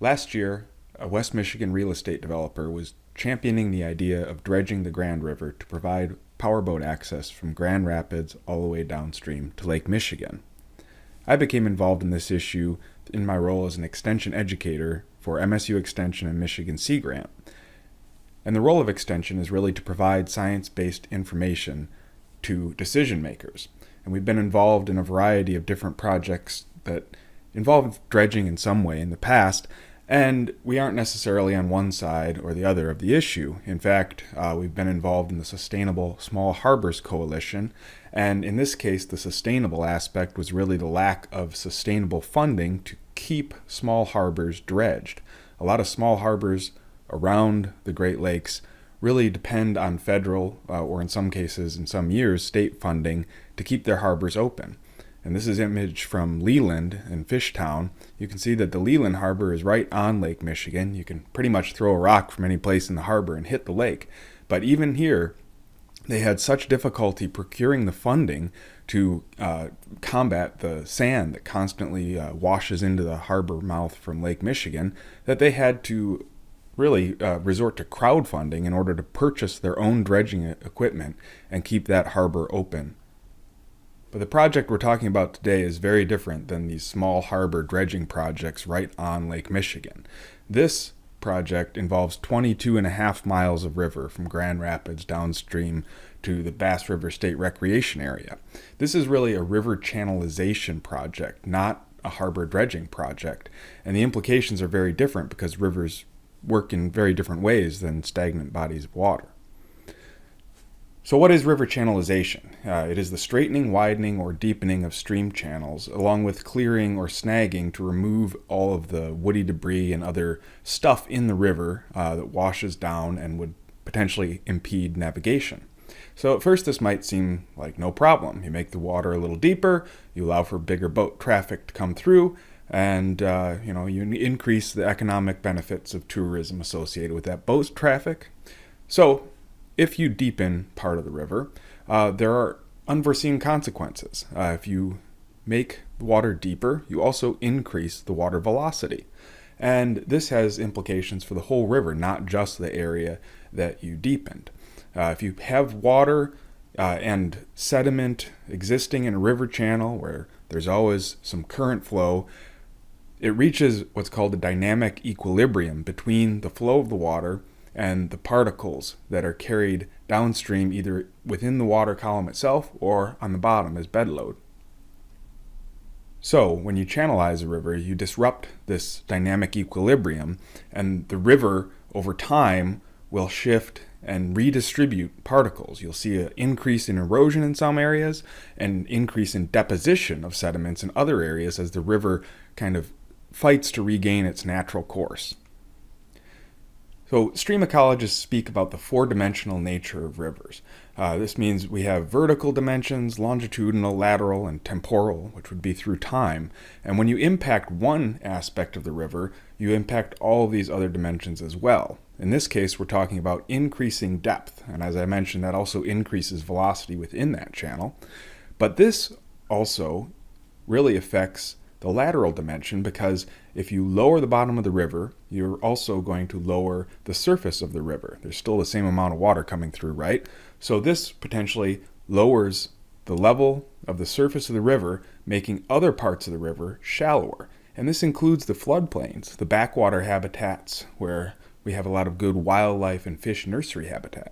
Last year, a West Michigan real estate developer was championing the idea of dredging the Grand River to provide powerboat access from Grand Rapids all the way downstream to Lake Michigan. I became involved in this issue in my role as an extension educator for MSU Extension and Michigan Sea Grant. And the role of extension is really to provide science-based information to decision makers. And we've been involved in a variety of different projects that involve dredging in some way in the past, and we aren't necessarily on one side or the other of the issue. In fact, we've been involved in the Sustainable Small Harbors Coalition, and in this case, the sustainable aspect was really the lack of sustainable funding to keep small harbors dredged. A lot of small harbors around the Great Lakes really depend on federal, or in some cases, in some years, state funding to keep their harbors open. And this is an image from Leland in Fishtown. You can see that the Leland Harbor is right on Lake Michigan. You can pretty much throw a rock from any place in the harbor and hit the lake. But even here, they had such difficulty procuring the funding to combat the sand that constantly washes into the harbor mouth from Lake Michigan that they had to really resort to crowdfunding in order to purchase their own dredging equipment and keep that harbor open. But the project we're talking about today is very different than these small harbor dredging projects right on Lake Michigan. This project involves 22.5 miles of river from Grand Rapids downstream to the Bass River State Recreation Area. This is really a river channelization project, not a harbor dredging project. And the implications are very different because rivers work in very different ways than stagnant bodies of water. So what is river channelization? It is the straightening, widening, or deepening of stream channels, along with clearing or snagging to remove all of the woody debris and other stuff in the river that washes down and would potentially impede navigation. So at first this might seem like no problem. You make the water a little deeper, you allow for bigger boat traffic to come through, and you increase the economic benefits of tourism associated with that boat traffic. So if you deepen part of the river, there are unforeseen consequences. If you make the water deeper, you also increase the water velocity. And this has implications for the whole river, not just the area that you deepened. If you have water and sediment existing in a river channel where there's always some current flow, it reaches what's called a dynamic equilibrium between the flow of the water and the particles that are carried downstream either within the water column itself or on the bottom as bedload. So when you channelize a river, you disrupt this dynamic equilibrium, and the river over time will shift and redistribute particles. You'll see an increase in erosion in some areas and increase in deposition of sediments in other areas as the river kind of fights to regain its natural course. So stream ecologists speak about the four-dimensional nature of rivers. This means we have vertical dimensions, longitudinal, lateral, and temporal, which would be through time. And when you impact one aspect of the river, you impact all of these other dimensions as well. In this case, we're talking about increasing depth. And as I mentioned, that also increases velocity within that channel. But this also really affects the lateral dimension, because if you lower the bottom of the river, you're also going to lower the surface of the river. There's still the same amount of water coming through, right? So this potentially lowers the level of the surface of the river, making other parts of the river shallower. And this includes the floodplains, the backwater habitats where we have a lot of good wildlife and fish nursery habitat.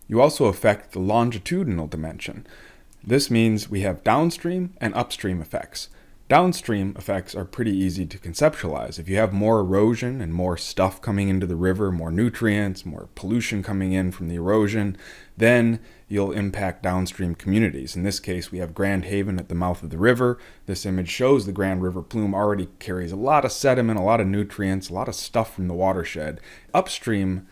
You also affect the longitudinal dimension. This means we have downstream and upstream effects. Downstream effects are pretty easy to conceptualize. If you have more erosion and more stuff coming into the river, more nutrients, more pollution coming in from the erosion, then you'll impact downstream communities. In this case, we have Grand Haven at the mouth of the river. This image shows the Grand River plume already carries a lot of sediment, a lot of nutrients, a lot of stuff from the watershed. Upstream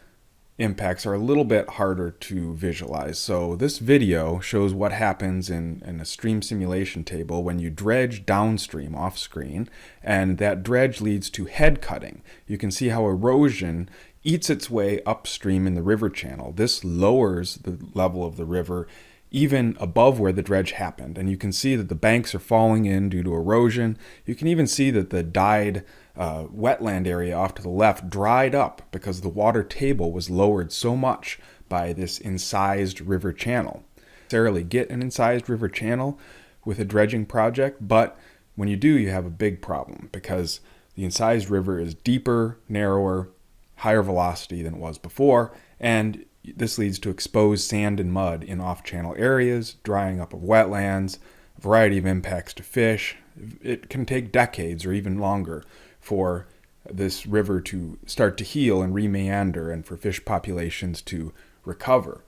impacts are a little bit harder to visualize. So this video shows what happens in a stream simulation table when you dredge downstream off screen, and that dredge leads to head cutting. You can see how erosion eats its way upstream in the river channel. This lowers the level of the river even above where the dredge happened. And you can see that the banks are falling in due to erosion. You can even see that the dyed wetland area off to the left dried up because the water table was lowered so much by this incised river channel. Necessarily get an incised river channel with a dredging project, but when you do, you have a big problem because the incised river is deeper, narrower, higher velocity than it was before, and this leads to exposed sand and mud in off-channel areas, drying up of wetlands, a variety of impacts to fish. It can take decades or even longer for this river to start to heal and remeander and for fish populations to recover.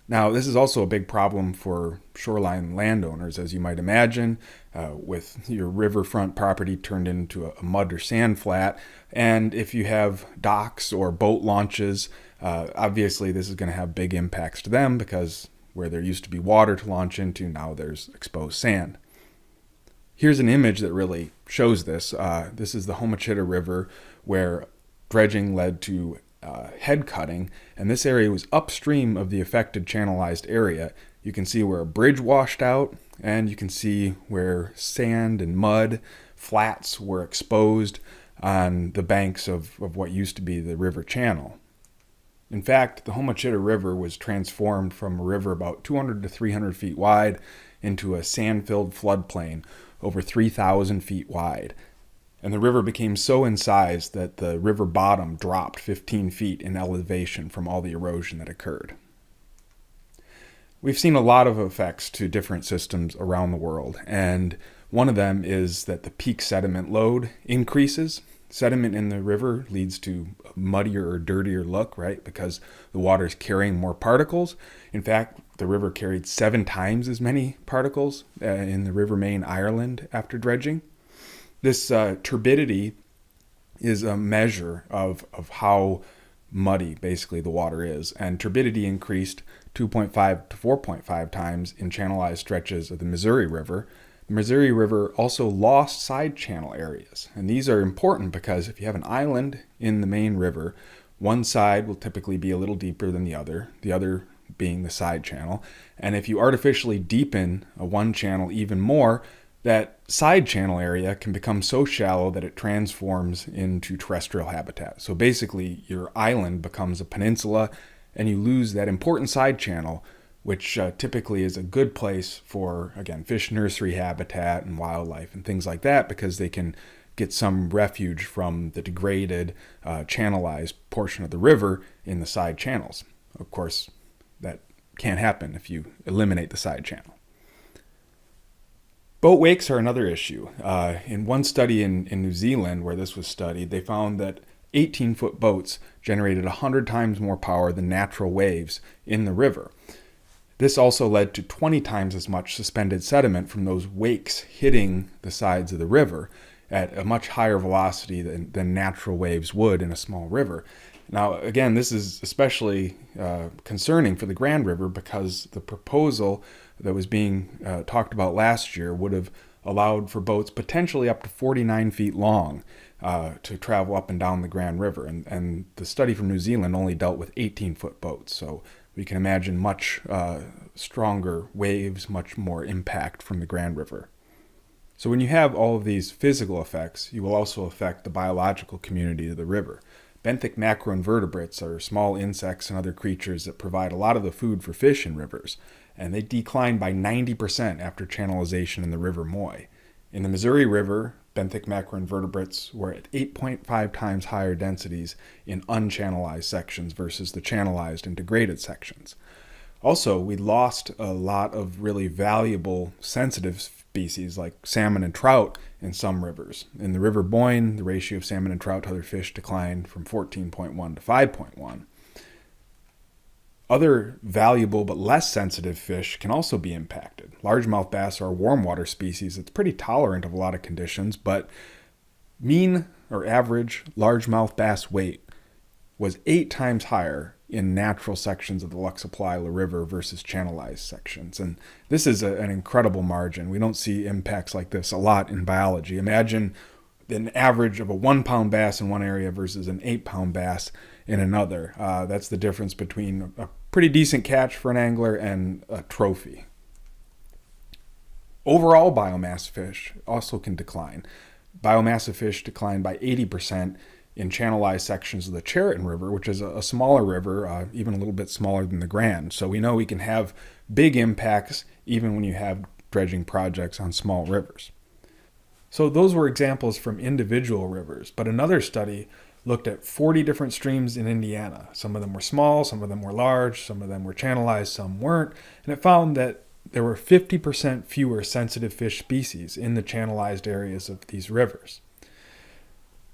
Now, this is also a big problem for shoreline landowners, as you might imagine, with your riverfront property turned into a mud or sand flat. And if you have docks or boat launches, obviously this is going to have big impacts to them because where there used to be water to launch into, now there's exposed sand. Here's an image that really shows this. This is the Homochitto River where dredging led to head cutting, and this area was upstream of the affected channelized area. You can see where a bridge washed out, and you can see where sand and mud flats were exposed on the banks of what used to be the river channel. In fact, the Homochitto River was transformed from a river about 200 to 300 feet wide into a sand-filled floodplain over 3,000 feet wide. And the river became so incised that the river bottom dropped 15 feet in elevation from all the erosion that occurred. We've seen a lot of effects to different systems around the world, and one of them is that the peak sediment load increases. Sediment in the river leads to a muddier or dirtier look, right? Because the water is carrying more particles. In fact, the river carried 7 times as many particles in the River Main, Ireland, after dredging. This turbidity is a measure of how muddy basically the water is, and turbidity increased 2.5 to 4.5 times in channelized stretches of the Missouri River. The Missouri River also lost side channel areas, and these are important because if you have an island in the main river, one side will typically be a little deeper than the other being the side channel, and if you artificially deepen one channel even more, that side channel area can become so shallow that it transforms into terrestrial habitat. So basically, your island becomes a peninsula, and you lose that important side channel, which typically is a good place for, again, fish nursery habitat and wildlife and things like that, because they can get some refuge from the degraded, channelized portion of the river in the side channels. Of course, that can't happen if you eliminate the side channel. Boat wakes are another issue. In one study in New Zealand where this was studied, they found that 18-foot boats generated 100 times more power than natural waves in the river. This also led to 20 times as much suspended sediment from those wakes hitting the sides of the river at a much higher velocity than natural waves would in a small river. Now, again, this is especially concerning for the Grand River because the proposal that was being talked about last year would have allowed for boats potentially up to 49 feet long to travel up and down the Grand River. And the study from New Zealand only dealt with 18-foot boats. So we can imagine much stronger waves, much more impact from the Grand River. So when you have all of these physical effects, you will also affect the biological community of the river. Benthic macroinvertebrates are small insects and other creatures that provide a lot of the food for fish in rivers, and they declined by 90% after channelization in the River Moy. In the Missouri River, benthic macroinvertebrates were at 8.5 times higher densities in unchannelized sections versus the channelized and degraded sections. Also, we lost a lot of really valuable sensitive species like salmon and trout in some rivers. In the River Boyne, the ratio of salmon and trout to other fish declined from 14.1 to 5.1. Other valuable but less sensitive fish can also be impacted. Largemouth bass are a warm water species that's pretty tolerant of a lot of conditions, but mean or average largemouth bass weight was 8 times higher in natural sections of the Luxapalila River versus channelized sections. And this is an incredible margin. We don't see impacts like this a lot in biology. Imagine an average of a 1-pound bass in one area versus an 8-pound bass in another. That's the difference between a pretty decent catch for an angler and a trophy. Overall biomass fish also can decline. Biomass of fish declined by 80% in channelized sections of the Chariton River, which is a smaller river, even a little bit smaller than the Grand. So we know we can have big impacts even when you have dredging projects on small rivers. So those were examples from individual rivers, but another study looked at 40 different streams in Indiana. Some of them were small, some of them were large, some of them were channelized, some weren't, and it found that there were 50% fewer sensitive fish species in the channelized areas of these rivers.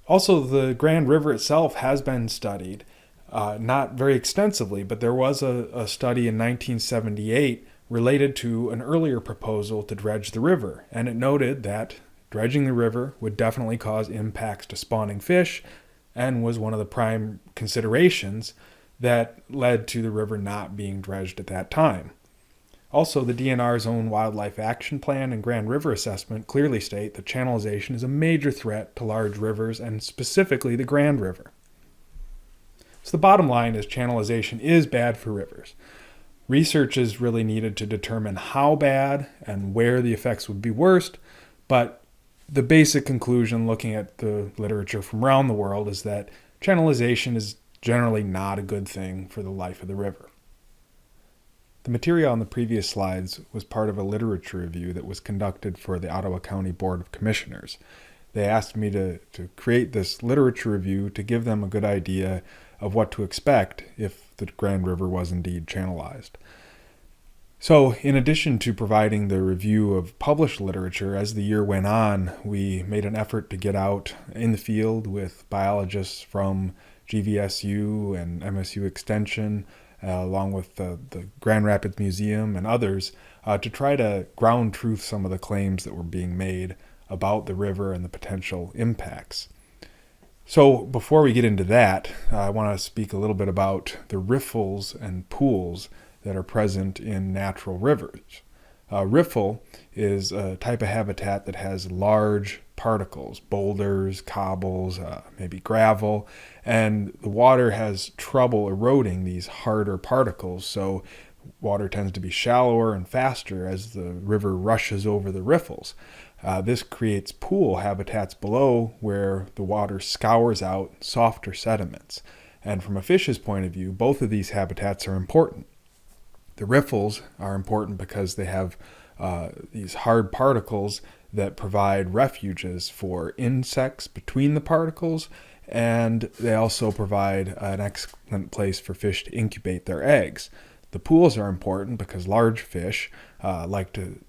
Also, the Grand River itself has been studied, not very extensively, but there was a study in 1978 related to an earlier proposal to dredge the river, and it noted that dredging the river would definitely cause impacts to spawning fish and was one of the prime considerations that led to the river not being dredged at that time. Also, the DNR's own Wildlife Action Plan and Grand River Assessment clearly state that channelization is a major threat to large rivers and specifically the Grand River. So the bottom line is channelization is bad for rivers. Research is really needed to determine how bad and where the effects would be worst, but the basic conclusion looking at the literature from around the world is that channelization is generally not a good thing for the life of the river. The material on the previous slides was part of a literature review that was conducted for the Ottawa County Board of Commissioners. They asked me to create this literature review to give them a good idea of what to expect if the Grand River was indeed channelized. So, in addition to providing the review of published literature, as the year went on, we made an effort to get out in the field with biologists from GVSU and MSU Extension, along with the Grand Rapids Museum and others, to try to ground truth some of the claims that were being made about the river and the potential impacts. So before we get into that, I want to speak a little bit about the riffles and pools that are present in natural rivers. Riffle is a type of habitat that has large particles, boulders, cobbles, maybe gravel, and the water has trouble eroding these harder particles, so water tends to be shallower and faster as the river rushes over the riffles. This creates pool habitats below where the water scours out softer sediments. And from a fish's point of view, both of these habitats are important. The riffles are important because they have these hard particles that provide refuges for insects between the particles, and they also provide an excellent place for fish to incubate their eggs. The pools are important because large fish like to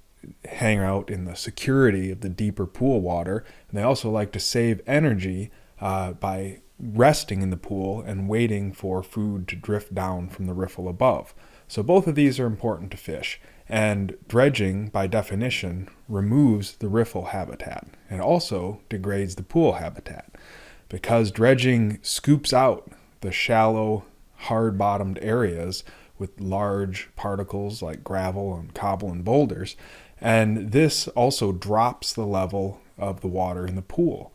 hang out in the security of the deeper pool water, and they also like to save energy by resting in the pool and waiting for food to drift down from the riffle above. So both of these are important to fish, and dredging, by definition, removes the riffle habitat and also degrades the pool habitat. Because dredging scoops out the shallow, hard-bottomed areas with large particles like gravel and cobble and boulders, and this also drops the level of the water in the pool.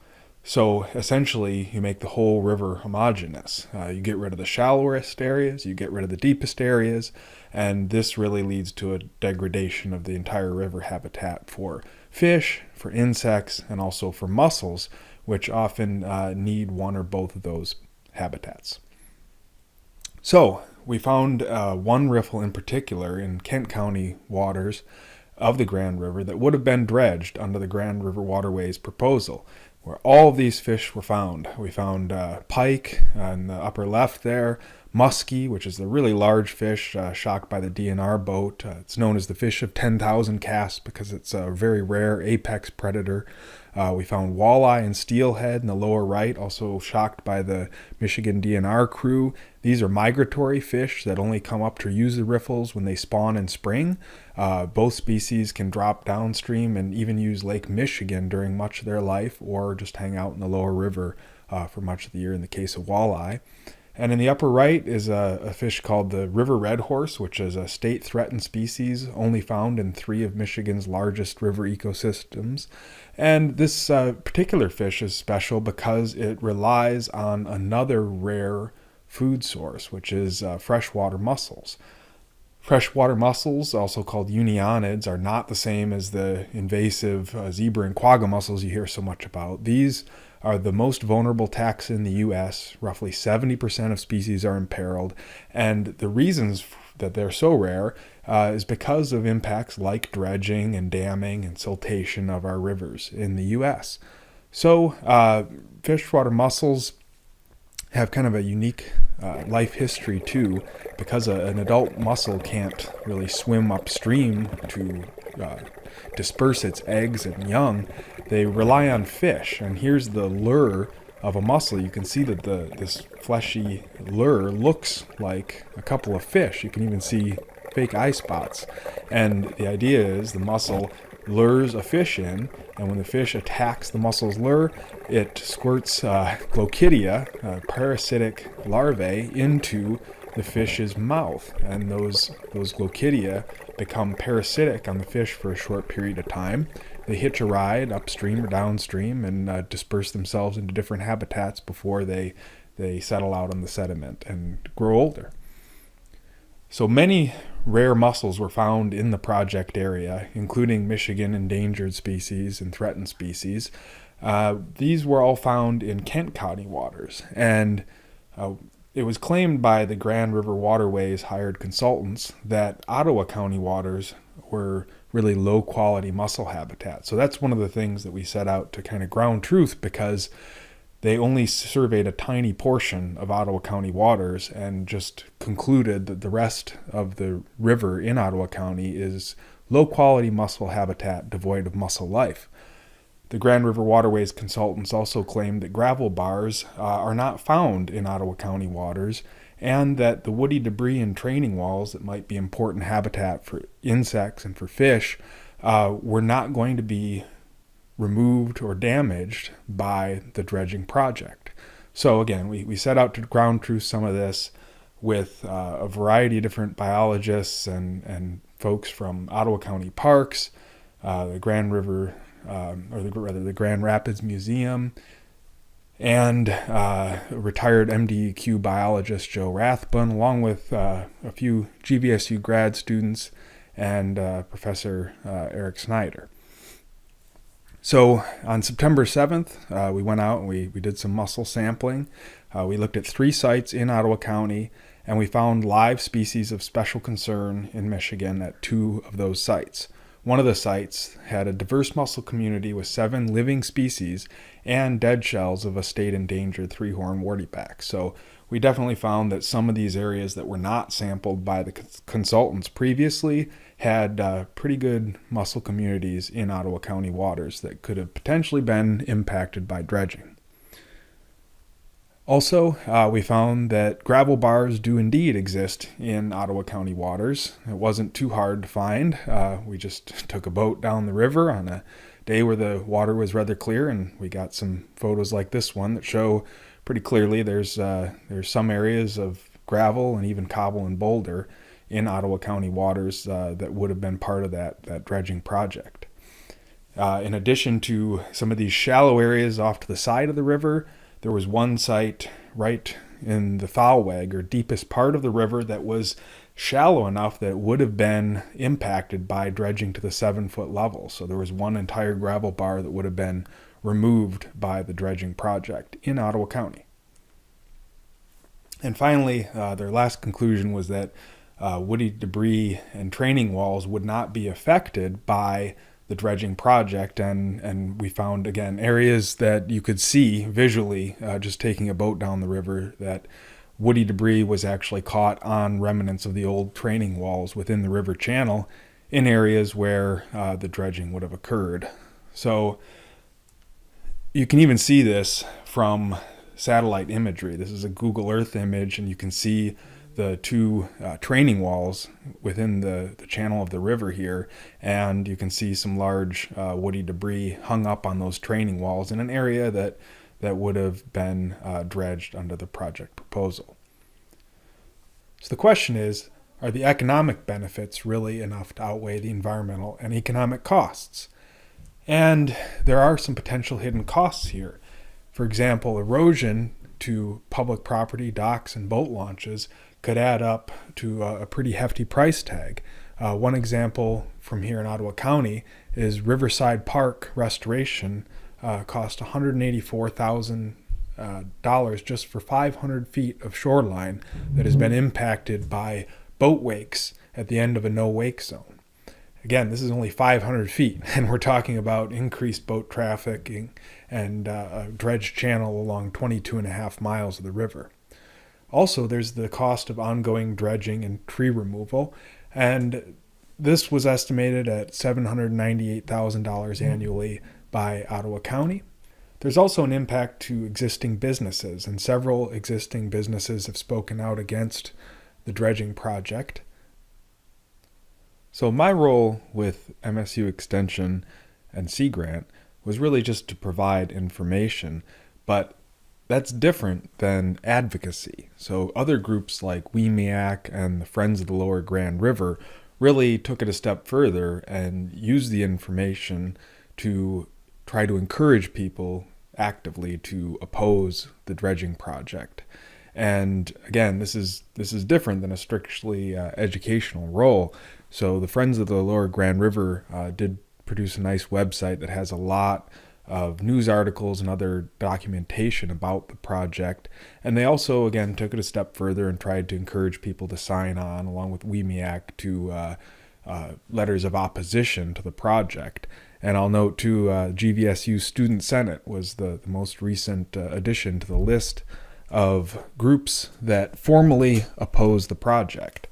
So essentially, you make the whole river homogeneous. You get rid of the shallowest areas, you get rid of the deepest areas, and this really leads to a degradation of the entire river habitat for fish, for insects, and also for mussels, which often need one or both of those habitats. So we found one riffle in particular in Kent County waters of the Grand River that would have been dredged under the Grand River Waterways proposal, where all of these fish were found. We found pike in the upper left there, muskie, which is the really large fish shocked by the DNR boat. It's known as the fish of 10,000 casts because it's a very rare apex predator. We found walleye and steelhead in the lower right, also shocked by the Michigan DNR crew. These are migratory fish that only come up to use the riffles when they spawn in spring. Both species can drop downstream and even use Lake Michigan during much of their life, or just hang out in the lower river for much of the year in the case of walleye. And in the upper right is a fish called the river red horse, which is a state threatened species only found in 3 of Michigan's largest river ecosystems. And this particular fish is special because it relies on another rare food source, which is freshwater mussels. Freshwater mussels, also called unionids, are not the same as the invasive zebra and quagga mussels you hear so much about. These are the most vulnerable taxa in the U.S. Roughly 70% of species are imperiled, and the reasons that they're so rare is because of impacts like dredging and damming and siltation of our rivers in the U.S. So freshwater mussels have kind of a unique life history too, because an adult mussel can't really swim upstream to disperse its eggs and young. They rely on fish, and here's the lure of a mussel. You can see that this fleshy lure looks like a couple of fish. You can even see fake eye spots, and the idea is the mussel lures a fish in, and when the fish attacks the mussel's lure, it squirts glochidia, parasitic larvae, into the fish's mouth, and those glochidia become parasitic on the fish for a short period of time. They hitch a ride upstream or downstream and disperse themselves into different habitats before they settle out on the sediment and grow older. So many rare mussels were found in the project area, including Michigan endangered species and threatened species. These were all found in Kent County waters, and it was claimed by the Grand River Waterways hired consultants that Ottawa County waters were really low quality mussel habitat. So that's one of the things that we set out to kind of ground truth, because they only surveyed a tiny portion of Ottawa County waters and just concluded that the rest of the river in Ottawa County is low-quality mussel habitat devoid of mussel life. The Grand River Waterways consultants also claimed that gravel bars are not found in Ottawa County waters, and that the woody debris and training walls that might be important habitat for insects and for fish were not going to be removed or damaged by the dredging project. So again, we set out to ground truth some of this with a variety of different biologists and folks from Ottawa County Parks, the Grand River, the Grand Rapids Museum, and retired MDEQ biologist Joe Rathbun, along with a few GVSU grad students and Professor Eric Snyder. So on September 7th, we went out and we did some mussel sampling. We looked at 3 sites in Ottawa County, and we found live species of special concern in Michigan at 2 of those sites. One of the sites had a diverse mussel community with 7 living species and dead shells of a state endangered 3-horned wartyback. So we definitely found that some of these areas that were not sampled by the consultants previously had pretty good mussel communities in Ottawa County waters that could have potentially been impacted by dredging. Also, we found that gravel bars do indeed exist in Ottawa County waters. It wasn't too hard to find. We just took a boat down the river on a day where the water was rather clear, and we got some photos like this one that show pretty clearly there's some areas of gravel and even cobble and boulder in Ottawa County waters that would have been part of that dredging project. In addition to some of these shallow areas off to the side of the river, there was one site right in the Thalweg, or deepest part of the river, that was shallow enough that it would have been impacted by dredging to the 7-foot level. So there was one entire gravel bar that would have been removed by the dredging project in Ottawa County. And finally, their last conclusion was that woody debris and training walls would not be affected by the dredging project, and we found, again, areas that you could see visually just taking a boat down the river, that woody debris was actually caught on remnants of the old training walls within the river channel in areas where the dredging would have occurred. So you can even see this from satellite imagery. This is a Google Earth image, and you can see the 2 training walls within the channel of the river here, and you can see some large woody debris hung up on those training walls in an area that would have been dredged under the project proposal. So the question is, are the economic benefits really enough to outweigh the environmental and economic costs? And there are some potential hidden costs here. For example, erosion to public property, docks, and boat launches could add up to a pretty hefty price tag. One example from here in Ottawa County is Riverside Park restoration cost $184,000 just for 500 feet of shoreline that has been impacted by boat wakes at the end of a no-wake zone. Again, this is only 500 feet, and we're talking about increased boat traffic and a dredged channel along 22 and a half miles of the river. Also, there's the cost of ongoing dredging and tree removal, and this was estimated at $798,000 annually by Ottawa County. There's also an impact to existing businesses, and several existing businesses have spoken out against the dredging project. So my role with MSU Extension and Sea Grant was really just to provide information, but that's different than advocacy. So other groups like WEMEAC and the Friends of the Lower Grand River really took it a step further and used the information to try to encourage people actively to oppose the dredging project. And again, this is different than a strictly educational role. So the Friends of the Lower Grand River did produce a nice website that has a lot of news articles and other documentation about the project. And they also, again, took it a step further and tried to encourage people to sign on, along with WEMEAC, to letters of opposition to the project. And I'll note, too, GVSU Student Senate was the most recent addition to the list of groups that formally oppose the project.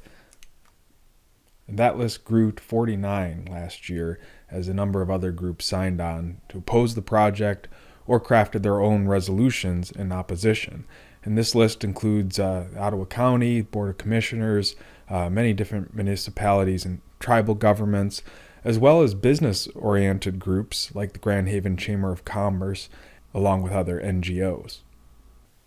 And that list grew to 49 last year as a number of other groups signed on to oppose the project or crafted their own resolutions in opposition. And this list includes Ottawa County, Board of Commissioners, many different municipalities and tribal governments, as well as business-oriented groups like the Grand Haven Chamber of Commerce, along with other NGOs.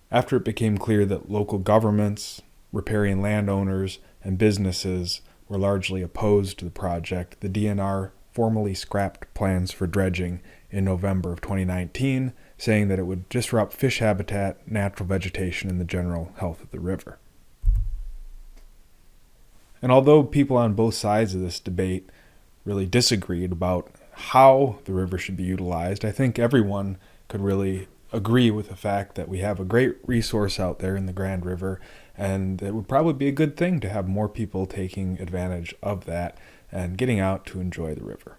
After it became clear that local governments, riparian landowners, and businesses were largely opposed to the project, the DNR formally scrapped plans for dredging in November of 2019, saying that it would disrupt fish habitat, natural vegetation, and the general health of the river. And although people on both sides of this debate really disagreed about how the river should be utilized, I think everyone could really agree with the fact that we have a great resource out there in the Grand River, and it would probably be a good thing to have more people taking advantage of that and getting out to enjoy the river.